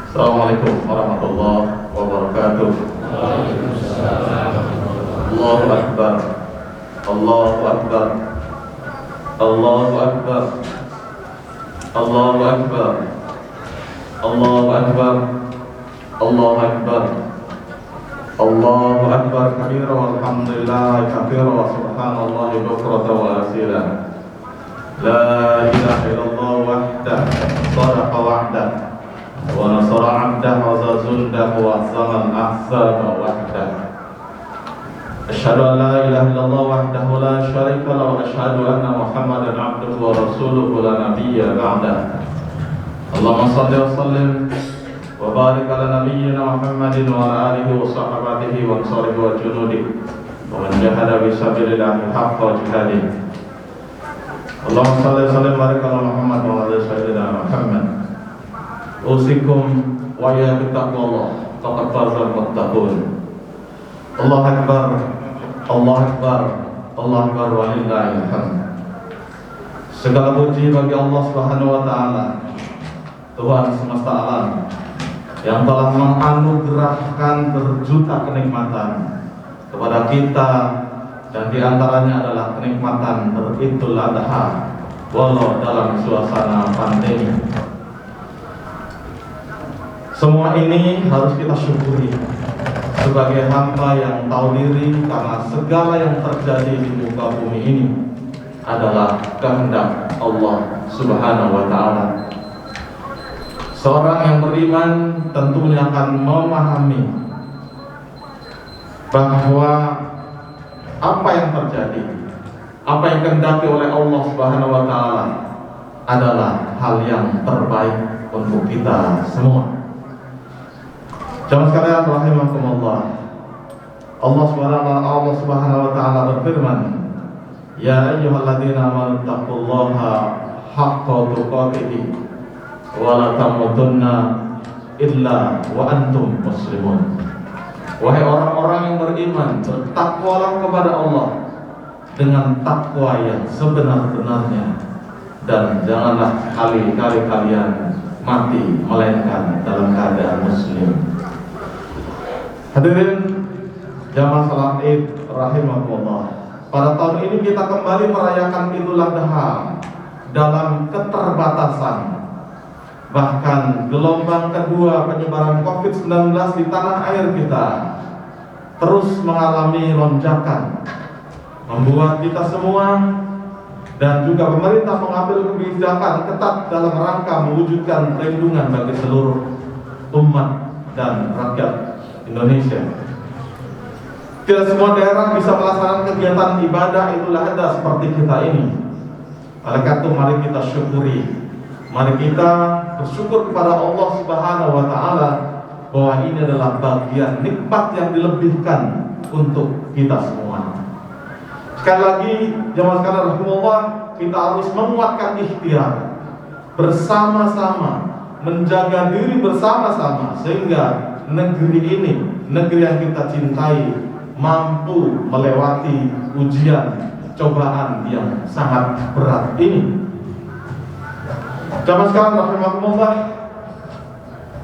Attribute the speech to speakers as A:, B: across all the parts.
A: Assalamualaikum warahmatullahi wabarakatuh. Allahu Akbar. Allahu Akbar. Allahu Akbar. Allahu Akbar. Allahu Akbar. Allahu Akbar. Allahu Akbar kabira walhamdulillahi katsira wa subhanallahi bukratan wa asila. La ilaha illallah wahdah sadaqa wa'dah wa nasara 'abdah wa zazundah wa zaman ahsaba wahdah. Asyhadu an la ilaha illallah wahdahu la syarika lahu wa asyhadu anna Muhammadan 'abduhu wa rasuluhu la nabiyya ba'dah. Allahumma shalli wa sallim wa barik ala nabiyyina Muhammadin wa ala alihi wa sahbihi wa ansarihi wa junudihi wa man jahada bi sabilillahi haqqa jihadihi. Allahumma shalli wa sallim wa barik ala Muhammad wa ala sayyidina Muhammad. Usikum wa ya bittaqwallah faqad fazal muttaqun. Allahu Akbar. Allahu Akbar. Allahu Akbar walillahil hamd. Segala puji bagi Allah Subhanahu wa taala, Tuhan semesta alam, yang telah menganugerahkan berjuta kenikmatan kepada kita, dan diantaranya adalah kenikmatan Idul Adha walau dalam suasana pandemi. Semua ini harus kita syukuri sebagai hamba yang tahu diri, karena segala yang terjadi di muka bumi ini adalah kehendak Allah Subhanahu wa taala. Seorang yang beriman tentunya akan memahami bahwa apa yang terjadi, apa yang kehendaki oleh Allah Subhanahu wa taala adalah hal yang terbaik untuk kita semua. Jamaah sekalian rahimakumullah. Allah Subhanahu wa taala berfirman, "Ya ayyuhalladzina amanu taqullaha haqqa tuqatih wa la tamutunna illa wa antum muslimun." Wahai orang-orang yang beriman, bertakwalah kepada Allah dengan takwa yang sebenar-benarnya, dan janganlah kali-kali kalian mati melainkan dalam keadaan muslim. Hadirin jamaah salat Id rahimahullah. Pada tahun ini kita kembali merayakan Idul Adha dalam keterbatasan. Bahkan gelombang kedua penyebaran COVID-19 di tanah air kita terus mengalami lonjakan, membuat kita semua dan juga pemerintah mengambil kebijakan ketat dalam rangka mewujudkan perlindungan bagi seluruh umat dan rakyat Indonesia. Tidak semua daerah bisa melaksanakan kegiatan ibadah Idul Adha seperti kita ini. Oleh karena itu mari kita syukuri, mari kita bersyukur kepada Allah Subhanahu wa taala bahwa ini adalah bagian nikmat yang dilebihkan untuk kita semua. Sekali lagi jamaah sekalian rahimakumullah, kita harus menguatkan ikhtiar bersama-sama, menjaga diri bersama-sama, sehingga negeri ini, negeri yang kita cintai, mampu melewati ujian cobaan yang sangat berat ini. Jamaah sekalian rahimakumullah,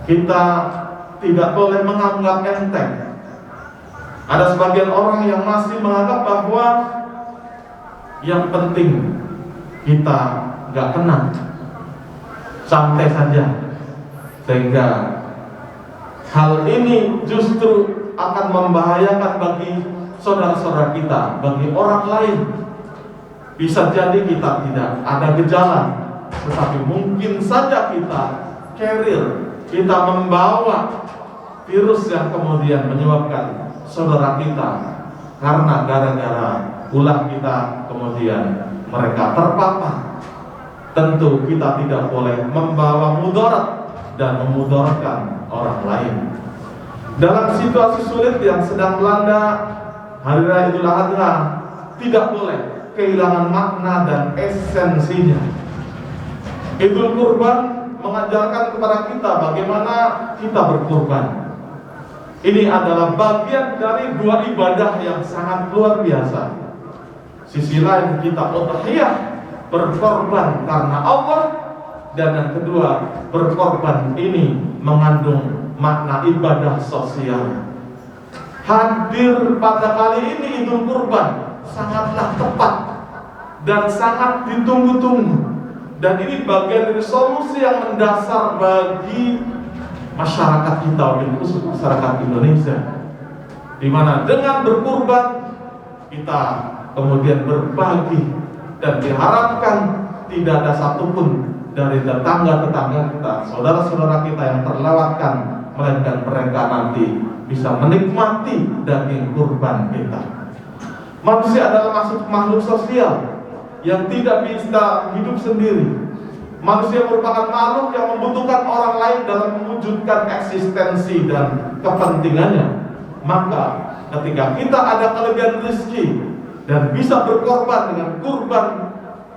A: kita tidak boleh menganggap enteng. Ada sebagian orang yang masih menganggap bahwa yang penting kita gak kena, santai saja, sehingga hal ini justru akan membahayakan bagi saudara-saudara kita, bagi orang lain. Bisa jadi kita tidak ada gejala, tetapi mungkin saja kita carrier, kita membawa virus yang kemudian menyebabkan saudara kita, karena gara-gara ulah kita kemudian mereka terpapar. Tentu kita tidak boleh membawa mudarat dan memudaratkan orang lain. Dalam situasi sulit yang sedang melanda Hari Raya Idul Adha, tidak boleh kehilangan makna dan esensinya. Idul Kurban mengajarkan kepada kita bagaimana kita berkurban. Ini adalah bagian dari dua ibadah yang sangat luar biasa. Sisi lain kita udhiyah, berkorban karena Allah.
B: Dan yang kedua, berkorban ini mengandung makna ibadah sosial. Hadir pada kali ini Idul Kurban sangatlah tepat dan sangat ditunggu-tunggu. Dan ini bagian dari solusi yang mendasar bagi masyarakat kita, khusus masyarakat Indonesia, di mana dengan berkurban kita kemudian berbagi, dan diharapkan tidak ada satupun dari tetangga-tetangga kita, saudara-saudara kita yang terlewatkan, melainkan mereka nanti bisa menikmati daging kurban kita. Manusia adalah makhluk sosial yang tidak bisa hidup sendiri. Manusia merupakan makhluk yang membutuhkan orang lain dalam mewujudkan eksistensi dan kepentingannya. Maka ketika kita ada kelebihan rezeki dan bisa berkorban dengan kurban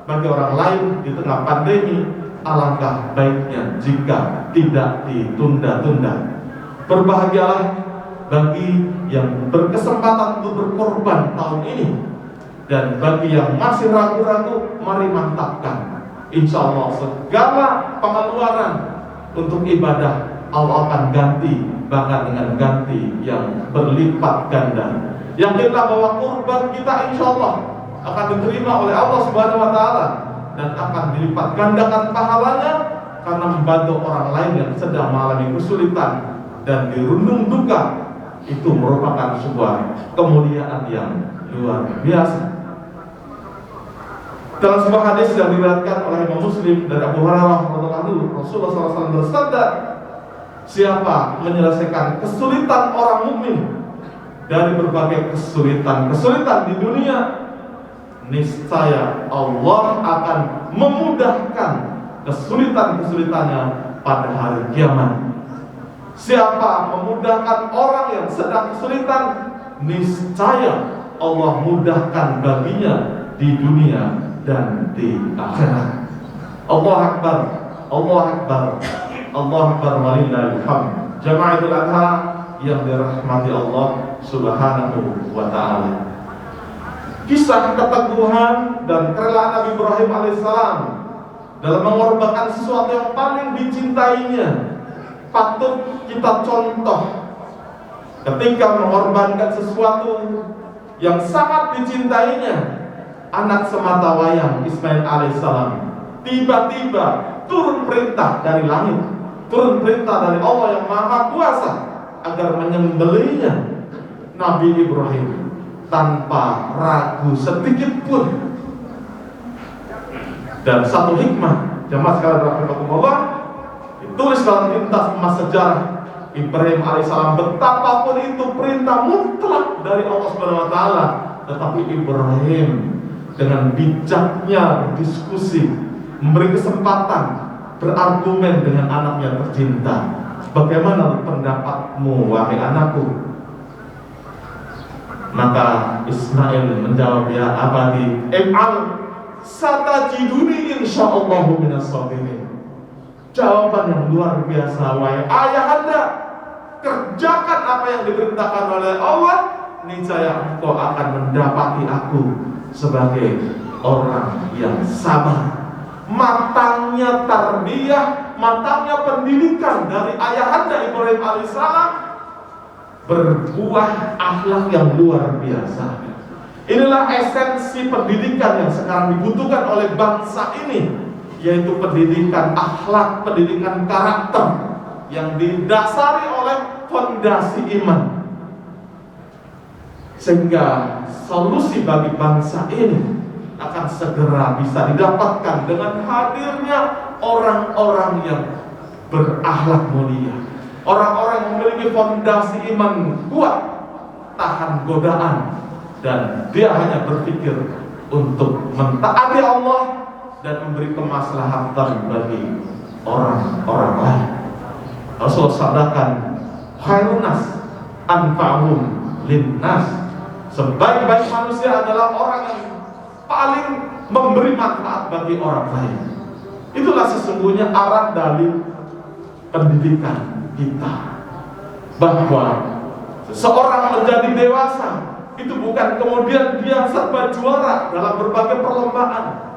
B: bagi orang lain di tengah pandemi, alangkah baiknya jika tidak ditunda-tunda. Berbahagialah bagi yang berkesempatan untuk berkorban tahun ini, dan bagi yang masih ragu-ragu, mari mantapkan. Insya Allah segala pengeluaran untuk ibadah Allah akan ganti, bahkan dengan ganti yang berlipat ganda. Yang kita bawa kurban kita insya Allah akan diterima oleh Allah Subhanahu wa Ta'ala, dan akan dilipat gandakan pahalanya karena membantu orang lain yang sedang mengalami kesulitan dan dirundung duka. Itu merupakan sebuah kemuliaan yang luar biasa. Dalam sebuah hadis yang diriwayatkan oleh Imam Muslim dari Abu Hurairah radhiyallahu anhu, Rasulullah SAW bersabda, siapa menyelesaikan kesulitan orang mukmin dari berbagai kesulitan di dunia, niscaya Allah akan memudahkan kesulitannya pada hari kiamat. Siapa memudahkan orang yang sedang kesulitan, niscaya Allah mudahkan baginya di dunia dan di akhirat. Allah Akbar, Allah Akbar, Allah Akbar, walillahil hamd. Jamaah Idul Adha yang dirahmati Allah Subhanahu wa Ta'ala. Kisah keteguhan dan kerelaan Nabi Ibrahim alaihissalam dalam mengorbankan sesuatu yang paling dicintainya patut kita contoh. Ketika mengorbankan sesuatu yang sangat dicintainya, anak sematawayang Ismail alaihissalam, tiba-tiba turun perintah dari langit, turun perintah dari Allah yang Maha Kuasa agar menyembelihnya Nabi Ibrahim tanpa ragu sedikit pun. Dan satu hikmah, jemaah sekalian rahimakumullah, ditulis dalam lintas emas sejarah Ibrahim alaihissalam, betapapun itu perintah mutlak dari Allah Subhanahu wa Ta'ala, tetapi Ibrahim dengan bijaknya berdiskusi, memberi kesempatan berargumen dengan anaknya tercinta. Bagaimana pendapatmu wahai anakku? Maka Ismail menjawab, ya abadi, if'al satajiduni insyaallahu minas sabirin. Jawaban yang luar biasa, wahai ayahanda, kerjakan apa yang diperintahkan oleh Allah, niscaya engkau akan mendapati aku sebagai orang yang sabar. Matangnya tarbiyah, matangnya pendidikan dari ayahanda Ibrahim alaihissalam berbuah akhlak yang luar biasa. Inilah esensi pendidikan yang sekarang dibutuhkan oleh bangsa ini, yaitu pendidikan akhlak, pendidikan karakter yang didasari oleh fondasi iman, sehingga solusi bagi bangsa ini akan segera bisa didapatkan dengan hadirnya orang-orang yang berakhlak mulia, orang-orang yang memiliki fondasi iman kuat, tahan godaan, dan dia hanya berpikir untuk mentaati Allah dan memberi kemaslahatan bagi orang-orang lain. Rasulullah sabdakan, khairunas anfa'uhum linnas. Sebaik-baik manusia adalah orang yang paling memberi manfaat bagi orang lain. Itulah sesungguhnya arah dari pendidikan kita, bahwa seseorang menjadi dewasa itu bukan kemudian dia serba juara dalam berbagai perlombaan.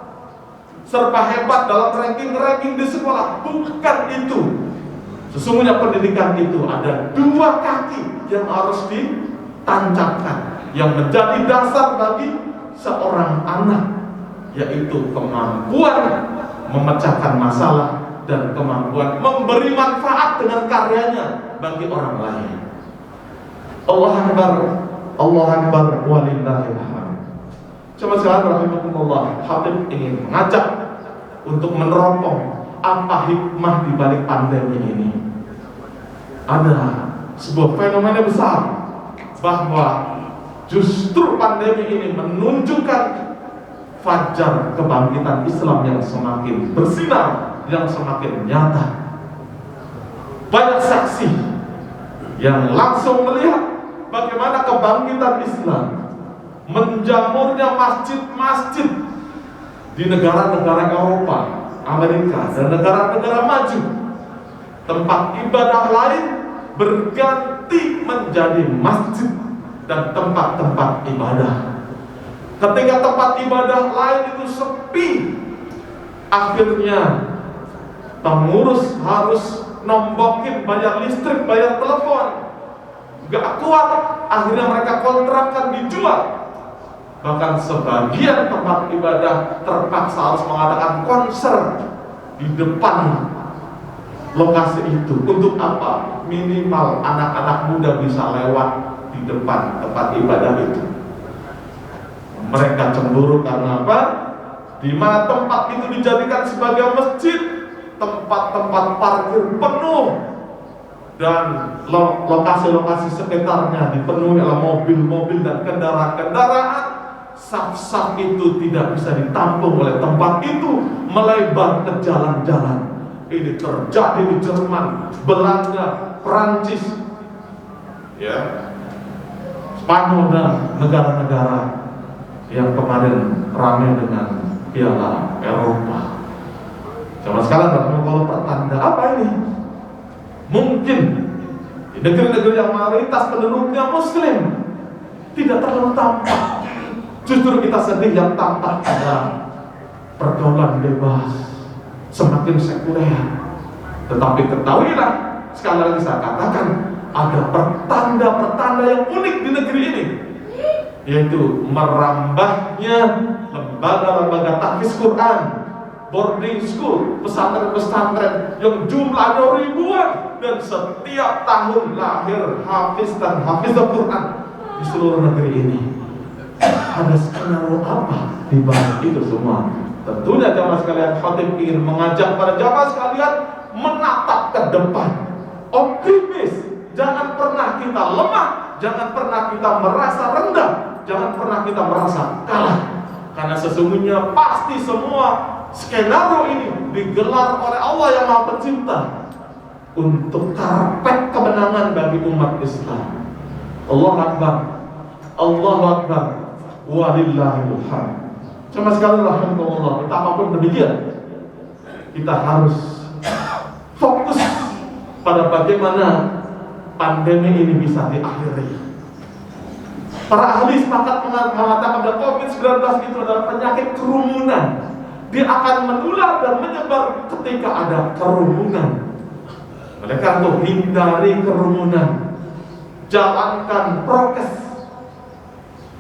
B: serba hebat dalam ranking di sekolah. Bukan itu. Sesungguhnya pendidikan itu ada dua kaki yang harus ditancapkan, yang menjadi dasar bagi seorang anak, yaitu kemampuan memecahkan masalah dan kemampuan memberi manfaat dengan karyanya bagi orang lain. Allah Akbar, Allah Akbar, walillahil hamd. Coba sekarang rahimahumullah, Habib ingin mengajak untuk meneropong apa hikmah di balik pandemi ini. Ada sebuah fenomena besar bahwa justru pandemi ini menunjukkan fajar kebangkitan Islam yang semakin bersinar, yang semakin nyata. Banyak saksi yang langsung melihat bagaimana kebangkitan Islam, menjamurnya masjid-masjid di negara-negara Eropa, Amerika, dan negara-negara maju. Tempat ibadah lain berganti menjadi masjid dan tempat-tempat ibadah. Ketika tempat ibadah lain itu sepi, akhirnya pengurus harus nombokin bayar listrik, bayar telepon. Gak kuat, akhirnya mereka kontrakkan, dijual. Bahkan sebagian tempat ibadah terpaksa harus mengadakan konser di depan lokasi itu. Untuk apa? Minimal anak-anak muda bisa lewat di depan tempat ibadah itu. Mereka cemburu karena apa? Di mana tempat itu dijadikan sebagai masjid, tempat-tempat parkir penuh, dan lokasi-lokasi sekitarnya dipenuhi oleh mobil-mobil dan kendaraan-kendaraan. Saf-saf itu tidak bisa ditampung oleh tempat itu, melebar ke jalan-jalan. Ini terjadi di Jerman, Belanda, Perancis, ya, Spanyol dan negara-negara yang kemarin ramai dengan Piala Eropa. Zaman sekarang kalau pertanda apa ini? Mungkin di negeri-negeri yang mayoritas penduduknya Muslim tidak terlalu tampak. Justru kita sedih yang tampak ada pergaulan bebas, semakin sekuler. Tetapi ketahuilah, sekali lagi saya katakan, ada pertanda-pertanda yang unik di negeri ini, yaitu merambahnya lembaga-lembaga tahfiz Quran, boarding school, pesantren-pesantren yang jumlahnya ribuan, dan setiap tahun lahir hafiz dan hafizah Quran di seluruh negeri ini. Ada skenario apa di balik itu semua? Tentunya jamaah sekalian, khatib ingin mengajak para jamaah sekalian menatap ke depan, optimis. Jangan pernah kita lemah, jangan pernah kita merasa rendah, jangan pernah kita merasa kalah. Karena sesungguhnya pasti semua skenario ini digelar oleh Allah yang Maha Pencipta untuk karpet kemenangan bagi umat Islam. Allah Akbar, Allah Akbar, walillahil hamd. Cuma sekali rahimahullah, betapapun demikian, kita harus fokus pada bagaimana pandemi ini bisa diakhiri. Para ahli sepakat mengatakan bahwa COVID-19 itu adalah penyakit kerumunan. Dia akan menular dan menyebar ketika ada kerumunan. Mereka untuk hindari kerumunan, jalankan prokes,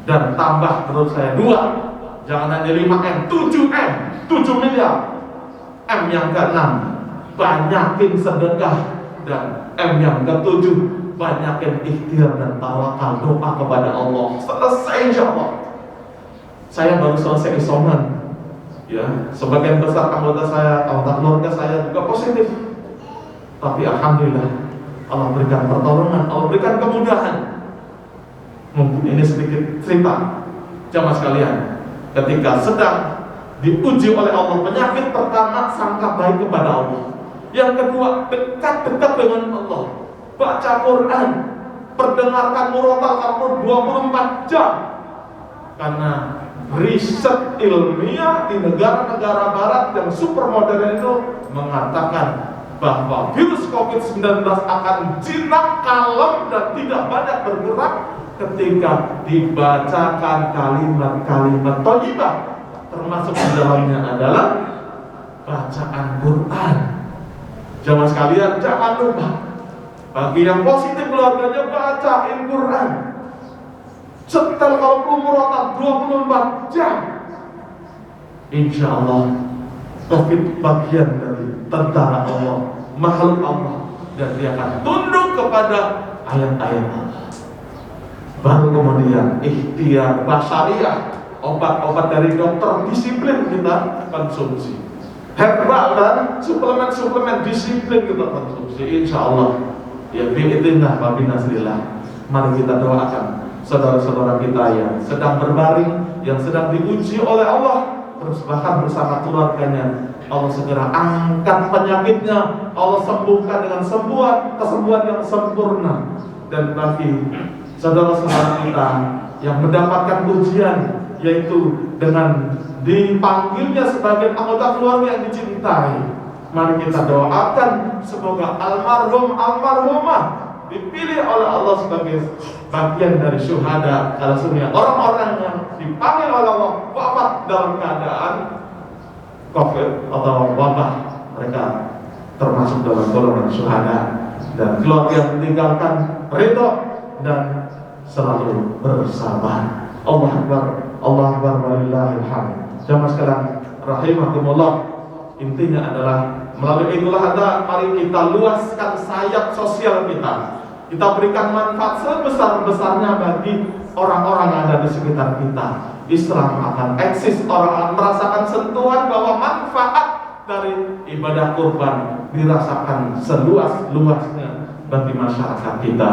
B: dan tambah menurut saya 2. Jangan hanya 5M, 7M, 7 miliar. M yang ke-6, banyakin sedekah. Dan M yang ke-7, banyakin ikhtiar dan tawakal, doa kepada Allah. Selesai insyaallah. Saya baru selesai isoman, ya, sebagian besar anggota saya, anggota keluarga saya juga positif. Tapi alhamdulillah, Allah berikan pertolongan, Allah berikan kemudahan. Mungkin ini sedikit cerita jamaah sekalian. Ketika sedang diuji oleh Allah, penyakit pertama sangka baik kepada Allah. Yang kedua, dekat-dekat dengan Allah, baca Quran, perdengarkan murotal kamu 24 jam. Karena riset ilmiah di negara-negara barat yang super modern itu mengatakan bahwa virus COVID-19 akan jinak, kalem, dan tidak banyak bergerak ketika dibacakan kalimat-kalimat thayyibah, termasuk di dalamnya adalah bacaan Quran. Jamaah sekalian, jangan lupa bagi yang positif keluarganya bacain Quran. Setel kalau umurotan 24 jam. Insya Allah Covid bagian dari tentara Allah, makhluk Allah, dan dia akan tunduk kepada ayat-ayat Allah. Baru kemudian ikhtiar basariah, obat-obat dari dokter disiplin kita konsumsi. Herbal dan suplemen-suplemen disiplin kita konsumsi. Insya Allah ya biidznillah wa binasrillah. Mari kita doakan saudara-saudara kita yang sedang berbaring, yang sedang diuji oleh Allah, terus bahkan bersama keluarganya, Allah segera angkat penyakitnya, Allah sembuhkan dengan kesembuhan yang sempurna. Dan bagi saudara-saudara kita yang mendapatkan ujian, yaitu dengan dipanggilnya sebagai anggota keluarga yang dicintai, mari kita doakan semoga almarhumah dipilih oleh Allah sebagai bagian dari syuhada. Kalau sebenarnya orang-orang yang dipanggil oleh Allah wafat dalam keadaan COVID atau wabah, mereka termasuk dalam golongan syuhada. Dan keluarga yang meninggalkan ridho dan selalu bersabar. Allah Akbar, Allah Akbar, walillahil hamd. Jamaah sekalian rahimakumullah, intinya adalah melalui Idul Adha mari kita luaskan sayap sosial kita. Kita berikan manfaat sebesar-besarnya bagi orang-orang yang ada di sekitar kita. Islam akan eksis, orang akan merasakan sentuhan bahwa manfaat dari ibadah kurban dirasakan seluas-luasnya bagi masyarakat kita.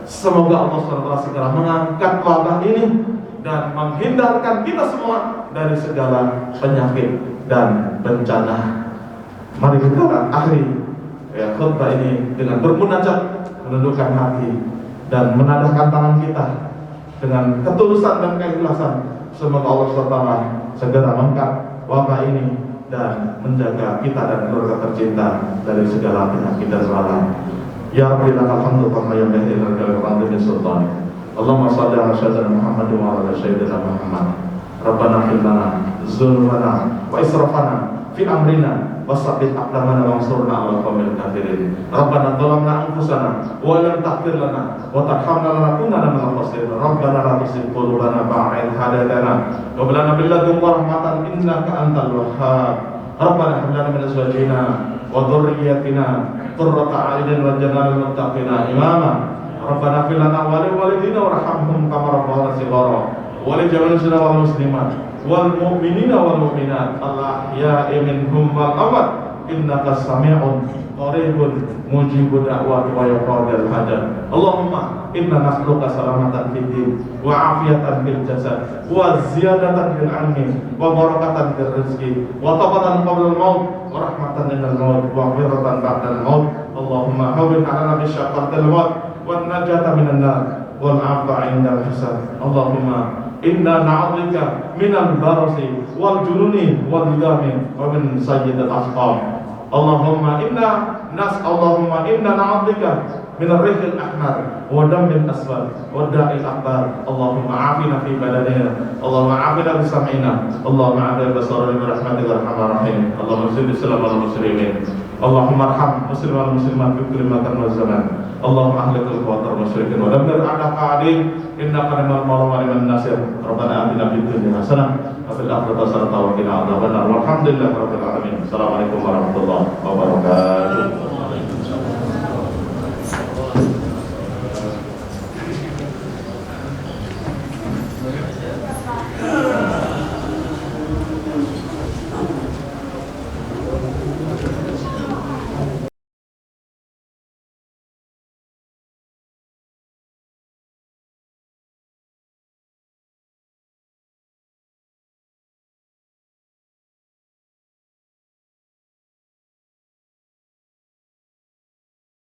B: Semoga Allah SWT segera mengangkat wabah ini dan menghindarkan kita semua dari segala penyakit dan bencana. Mari kita akhiri khutbah ini dengan bermunajat, menundukkan hati dan menadahkan tangan kita dengan ketulusan dan keikhlasan. Semoga Allah SWT segera mengangkat wabah ini dan menjaga kita dan keluarga tercinta dari segala penyakit dan bala. Ya Rabbi lakal hamdu kama yanbaghi lil jalali sultani. Allahumma shalli ala sayyidina Muhammad wa ala sayyidina Muhammad. Rabbana ighfir lana dzunubana wa israfana fi amrina wasabbit aqdamana wansurna 'alal qawmil kafirin. Rabbana dhalamna anfusana wa lam taghfir lana wa tarhamna lanakunanna minal khasirin. Rabbana la tuzigh qulubana ba'da idh hadaytana wa hab lana min ladunka rahmatan innaka antal wahhab. Rabbana hab lana min azwajina wa dhurriyyatina qurrata a'yunin waj'alna lil muttaqina imama. Rabbana ighfir lana wa li walidina warhamhum kama rabbayana shighara wa li jami'il muslimina wal muslimat wal mu'minina wal mu'minat al-ahya'i minhum wal amwat innaka sami'un qaribun mujibud da'wat wa yaqadul hajat. Allahumma inna nas'aluka salamatan fid din wa afiyatan fil jasad wa ziyadatan fil ilmi wa barakatan fil rizqi wa taqatan qabla al-maut wa rahmatan minal maut wa ghfiratan ba'da al-maut. Allahumma hawwin 'alana bi syaqqatil maut wan najata minan nar wal 'afwa 'inda al-hisab. Allahumma inna na'udzubika minal barasi wal jununi wal hidami wa min sayyi'il asqam. Allahumma inna na'udzubika minar rihil ahmar wa damil aswad wa da'il akbar. Allahumma afina fi badanina, Allahumma afina fi sam'ina, Allahumma afina basarina bi rahmatika arhamar rahim. Allahumma salli ala muslimin, Allahumma arham muslimin wal muslimat fi kulli makan wa zaman. Allahumma ahlikul kufar musyrikin wa dammir a'daka a'dim innaka liman mawla wa liman nasir. Rabbana atina fid dunya hasanah wa fil akhirati hasanah wa qina adzabannar. Walhamdulillahirabbil alamin. Assalamualaikum warahmatullahi wabarakatuh.